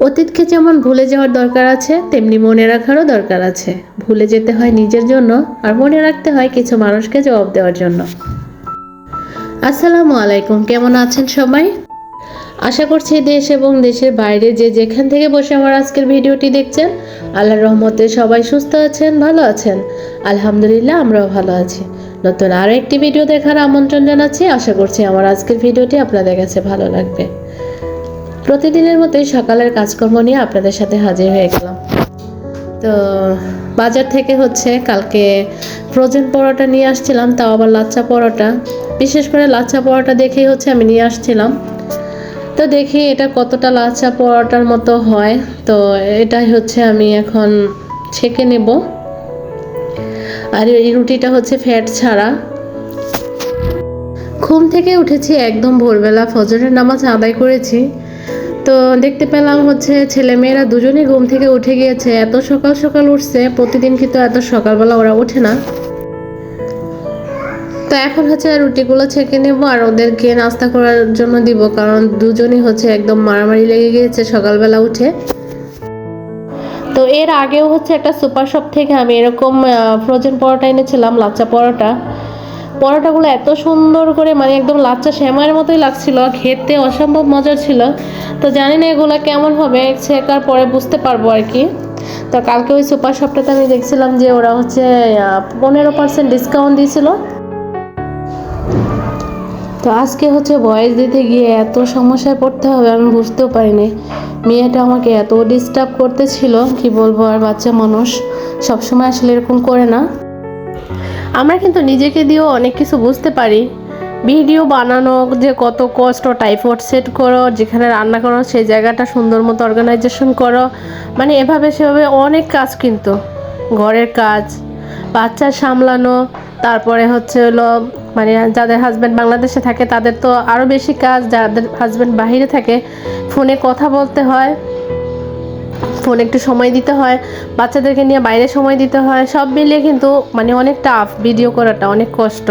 অতীতকে যেমন ভুলে যাওয়ার দরকার আছে, তেমনি মনে রাখারও দরকার আছে। ভুলে যেতে হয় নিজের জন্য, আর মনে রাখতে হয় কিছু মানুষকে জবাব দেওয়ার জন্য। আসসালামু আলাইকুম, কেমন আছেন সবাই? আশা করছি দেশ এবং দেশের বাইরে যে যেখান থেকে বসে আমার আজকের ভিডিওটি দেখছেন, আল্লাহর রহমতে সবাই সুস্থ আছেন, ভালো আছেন। আলহামদুলিল্লাহ, আমরাও ভালো আছি। নতুন আরও একটি ভিডিও দেখার আমন্ত্রণ জানাচ্ছি। আশা করছি আমার আজকের ভিডিওটি আপনাদের কাছে ভালো লাগবে। প্রতিদিনের মতোই সকালের কাজকর্ম নিয়ে আপনাদের সাথে হাজির হয়ে গেলাম। তো বাজার থেকে কালকে ফ্রোজেন পরোটা নিয়ে আসছিলাম, তাও আবার লাচ্চা পরোটা। বিশেষ করে লাচ্চা পরোটা দেখেই আমি নিয়ে আসছিলাম। তো দেখি এটা কতটা লাচ্চা পরোটার মতো হয়। তো এটাই আমি এখন ছেঁকে নেব। আর এই রুটিটা ফ্যাট ছাড়া। ঘুম থেকে উঠেছি একদম ভোরবেলা, ফজরের নামাজ আদায় করেছি। তো দেখতে পেলাম ছেলেমেয়েরা দুজনেই ঘুম থেকে উঠে গিয়েছে। এত সকাল সকাল উঠছে, প্রতিদিন কিন্তু এত সকালবেলা ওরা ওঠে না। তো এখন রুটিগুলো ছেঁকে নেব আর ওদেরকে নাস্তা করার জন্য দিব, কারণ দুজনই একদম মারামারি লেগে গিয়েছে সকালবেলা উঠে। তো এর আগেও একটা সুপার শপ থেকে আমি এরকম ফ্রোজেন পরোটা এনেছিলাম, লাচ্চা পরোটা। পরোটাগুলো এত সুন্দর করে একদম লাচ্চা সেমাইয়ের মতোই লাগছিল, খেতে অসম্ভব মজার ছিল। তো জানি না এগুলো কেমন হবে, ছেঁকার পরে বুঝতে পারবো আর কি। তো কালকে ওই সুপার শপটাতে আমি দেখছিলাম যে ওরা 15% ডিসকাউন্ট দিয়েছিল। তো আজকে ভয়েস দিতে গিয়ে এত সমস্যায় পড়তে হবে আমি বুঝতেও পারিনি। মেয়েটা আমাকে এত ডিস্টার্ব করতেছিল, কি বলবো। আর বাচ্চা মানুষ সবসময় আসলে এরকম করে না। আমরা কিন্তু নিজেকে দিয়েও অনেক কিছু বুঝতে পারি। ভিডিও বানানো যে কত কষ্ট, টাইপড সেট করো, যেখানে রান্না করো সেই জায়গাটা সুন্দর মতো অর্গানাইজেশন করো, এভাবে সেভাবে অনেক কাজ, কিন্তু ঘরের কাজ, বাচ্চা সামলানো, তারপরে যাদের হাজব্যান্ড বাংলাদেশে থাকে তাদের তো আরও বেশি কাজ, যাদের হাজব্যান্ড বাইরে থাকে ফোনে কথা বলতে হয়, ফোনে একটু সময় দিতে হয়, বাচ্চাদেরকে নিয়ে বাইরে সময় দিতে হয়, সব মিলিয়ে কিন্তু অনেক টাফ। ভিডিও করাটা অনেক কষ্ট।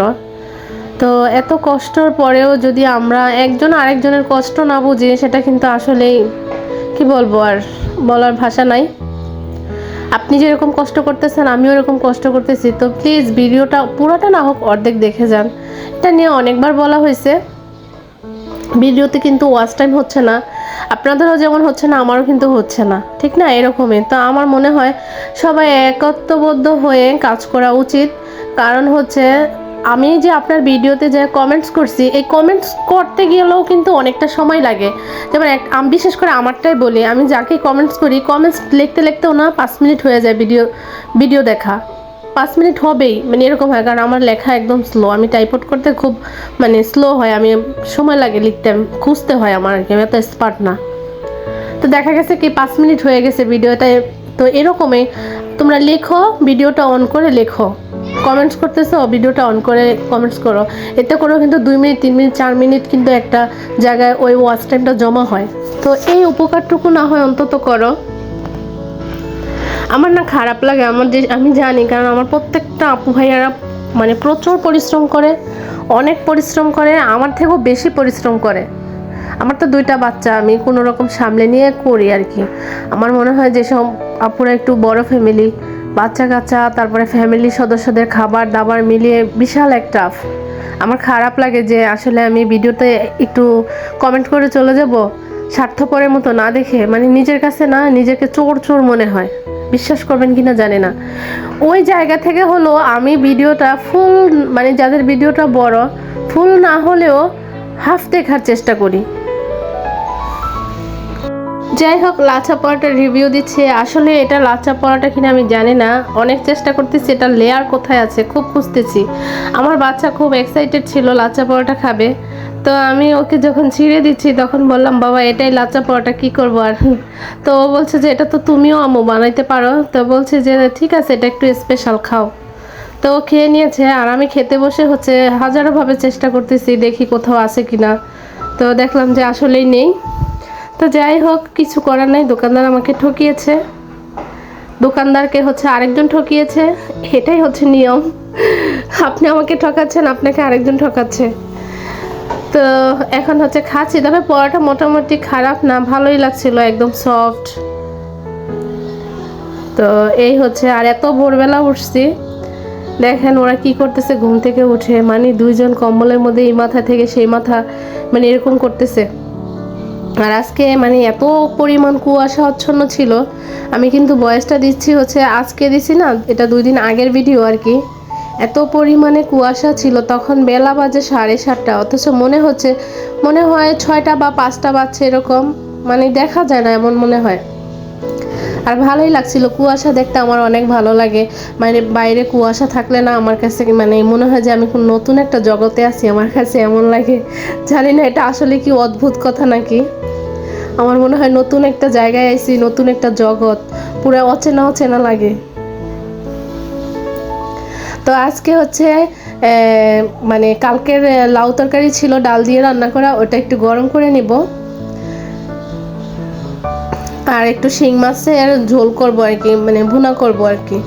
তো এত কষ্টর পরেও যদি আমরা একজন আরেকজনের কষ্ট না বুঝি, সেটা কিন্তু আসলেই কি বলবো, আর বলার ভাষা নাই। আপনি যেরকম কষ্ট করতেছেন আমিও এরকম কষ্ট করতেছি। তো প্লিজ ভিডিওটা পুরোটা না হোক অর্ধেক দেখে যান। এটা নিয়ে অনেকবার বলা হয়েছে, ভিডিওতে কিন্তু ওয়াচ টাইম হচ্ছে না। আপনাদেরও যেমন হচ্ছে না, আমারও কিন্তু হচ্ছে না, ঠিক না? এরকমই। তো আমার মনে হয় সবাই একত্রবদ্ধ হয়ে কাজ করা উচিত। কারণ আমি যে আপনার ভিডিওতে যে কমেন্টস করছি, এই কমেন্টস করতে গেলেও কিন্তু অনেকটা সময় লাগে। যেমন আমি বিশেষ করে আমারটাই বলি, আমি যাকে কমেন্টস করি, কমেন্টস লিখতে লিখতেও না 5 মিনিট হয়ে যায়। ভিডিও দেখা 5 মিনিট হবেই, এরকম হয়। কারণ আমার লেখা একদম স্লো, আমি টাইপড করতে খুব স্লো হয়, আমি সময় লাগে লিখতে, খুঁজতে হয় আমার আর কি, আমি এত স্মার্ট না। তো দেখা গেছে কি 5 মিনিট হয়ে গেছে ভিডিওটায়। তো এরকমই তোমরা লেখো, ভিডিওটা অন করে লেখো। কমেন্টস করতেছো, ভিডিওটা অন করে কমেন্টস করো। এতে করেও কিন্তু 2 মিনিট 3 মিনিট 4 মিনিট কিন্তু একটা জায়গায় ওই ওয়াচ টাইমটা জমা হয়। তো এই উপকারটুকু না হয় অন্তত করো। আমার না খারাপ লাগে, আমি জানি, কারণ আমার প্রত্যেকটা আপু ভাইয়ারা প্রচুর পরিশ্রম করে, অনেক পরিশ্রম করে, আমার থেকেও বেশি পরিশ্রম করে। আমার তো 2টা বাচ্চা, আমি কোনো রকম সামলে নিয়ে করি আর কি। আমার মনে হয় যেসব আপুরা একটু বড় ফ্যামিলি, বাচ্চা কাচ্চা, তারপরে ফ্যামিলি সদস্যদের খাবার দাবার মিলিয়ে বিশাল এক টাফ। আমার খারাপ লাগে যে আসলে আমি ভিডিওতে একটু কমেন্ট করে চলে যাব, স্বার্থপরের মতো না দেখে, নিজের কাছে না নিজেকে চোর চোর মনে হয়। বিশ্বাস করবেন কিনা জানি না। ওই জায়গা থেকে হলো আমি ভিডিওটা ফুল, যাদের ভিডিওটা বড়, ফুল না হলেও হাফ দেখার চেষ্টা করি। যাই হোক, লাচ্চা পরোটার রিভিউ দিচ্ছে। আসলে এটা লাচ্চা পরোটা কিনা আমি জানি না, অনেক চেষ্টা করতেছি এটা লেয়ার কোথায় আছে খুব খুঁজতেছি। আমার বাচ্চা খুব এক্সাইটেড ছিল লাচ্চা পরোটা খাবে। তো আমি ওকে যখন ছিঁড়ে দিচ্ছি তখন বললাম, বাবা এটাই লাচ্চা পরোটা, কি করবো আর। তো ও বলছে যে এটা তো তুমিও আম্মু বানাইতে পারো। তো বলছে যে ঠিক আছে, এটা একটু স্পেশাল, খাও। তো ও খেয়ে নিয়েছে, আর আমি খেতে বসে হাজারোভাবে চেষ্টা করতেছি দেখি কোথাও আছে কিনা। তো দেখলাম যে আসলেই নেই। তো যাই হোক, কিছু করার নাই, দোকানদার আমাকে ঠকিয়েছে, দোকানদারকে আরেকজন ঠকিয়েছে, এটাই নিয়ম। আপনি আমাকে ঠকাচ্ছেন, আপনাকে আরেকজন ঠকাচ্ছে। তো এখন হচ্ছে খাচ্ছি, তবে পরোটা মোটামুটি খারাপ না, ভালোই লাগছিল, একদম সফট। তো এই হচ্ছে, আর এত ভোরবেলা উঠছি, দেখেন ওরা কি করতেছে ঘুম থেকে উঠে, মানে দুইজন কম্বলের মধ্যে এই মাথা থেকে সেই মাথা, মানে এরকম করতেছে। আর আজকে মানে এত পরিমাণ কুয়াশাচ্ছন্ন ছিল, আমি কিন্তু ভয়েসটা দিচ্ছি হচ্ছে আজকে দিছি না, এটা 2 দিন আগের ভিডিও আর কি। এত পরিমাণে কুয়াশা ছিল, তখন বেলা বাজে 7:30, অথচ মনে হয় 6টা বা 5টা বাজছে এরকম, মানে দেখা যায় না এমন মনে হয়। আর ভালোই লাগছিল, কুয়াশা দেখতে আমার অনেক ভালো লাগে। মানে বাইরে কুয়াশা থাকলে না আমার কাছে মানে মনে হয় যে আমি কোন নতুন একটা জগতে আছি, আমার কাছে এমন লাগে। জানি না এটা আসলে কি অদ্ভুত কথা নাকি, আমার মনে হয় নতুন একটা জায়গায় আইছি, নতুন একটা জগৎ, পুরো অচেনা অচেনা লাগে। তো আজকে হচ্ছে মানে কালকের লাউ তরকারি ছিল ডাল দিয়ে রান্না করা, ওটা একটু গরম করে নিব, আর একটু শিং মাছের ঝোল করব আর কি, মানে ভুনা করব আর কি।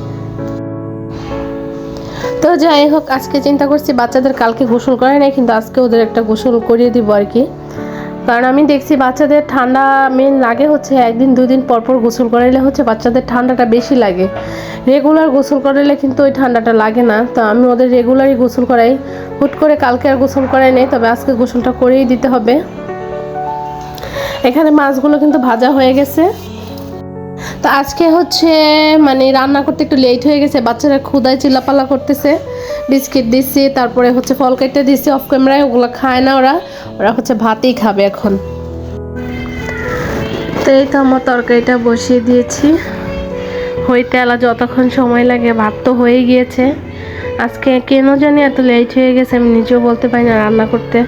তো যাই হোক, আজকে চিন্তা করছি বাচ্চাদের কালকে গোসল করে নাই, কিন্তু আজকে ওদের একটা গোসল করিয়ে দিব আর কি। কারণ আমি দেখছি বাচ্চাদের ঠান্ডা মেন লাগে হচ্ছে 1-2 দিন পর পর গোসল করাইলে হচ্ছে বাচ্চাদের ঠান্ডাটা বেশি লাগে। রেগুলার গোসল করাইলে কিন্তু ওই ঠান্ডাটা লাগে না। তো আমি ওদের রেগুলারই গোসল করাই, হুট করে কালকে আর গোসল করাই নেই, তবে আজকে গোসলটা করেই দিতে হবে। এখানে মাছগুলো কিন্তু ভাজা হয়ে গেছে। তো আজকে হচ্ছে মানে রান্না করতে একটু লেট হয়ে গেছে, বাচ্চারা ক্ষুদায় চিল্লাপাল্লা করতেছে। বিস্কিট দিচ্ছি, তারপরে হচ্ছে ফল কেটে দিচ্ছি অফ ক্যামেরায়, ওগুলো খায় না ওরা হচ্ছে ভাতই খাবে এখন। তো এই তো আমার তরকারিটা বসিয়ে দিয়েছি হইতে, এলা যতক্ষণ সময় লাগে, ভাত তো হয়ে গিয়েছে। আজকে কেন জানি এত লেট হয়ে গেছে, আমি নিজেও বলতে পারি না রান্না করতে।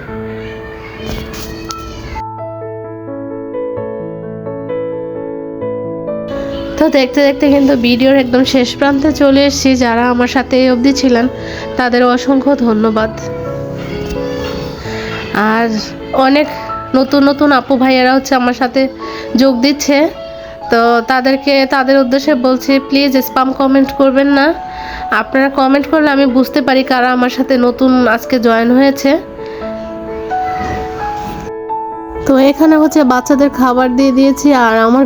তো দেখতে দেখতে কিন্তু ভিডিওর একদম শেষ প্রান্তে চলে এসেছি। যারা আমার সাথে এই অবধি ছিলেন তাদের অসংখ্য ধন্যবাদ। আর অনেক নতুন নতুন আপু ভাইয়ারা হচ্ছে আমার সাথে যোগ দিচ্ছে, তো তাদের উদ্দেশ্যে বলছি প্লিজ স্প্যাম কমেন্ট করবেন না। আপনারা কমেন্ট করলে আমি বুঝতে পারি কারা আমার সাথে নতুন আজকে জয়েন হয়েছে। তো এখানে হচ্ছে বাচ্চাদের খাবার দিয়ে দিয়েছি, আর আমার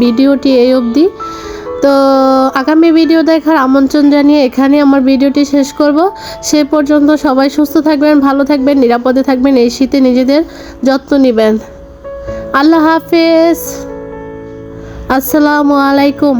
ভিডিওটি এই অবধি। তো আগামী ভিডিও দেখার আমন্ত্রণ জানিয়ে এখানে আমার ভিডিওটি শেষ করব। সেই পর্যন্ত সবাই সুস্থ থাকবেন, ভালো থাকবেন, নিরাপদে থাকবেন, এই শীতে নিজেদের যত্ন নেবেন। আল্লাহ হাফেজ, আসসালামু আলাইকুম।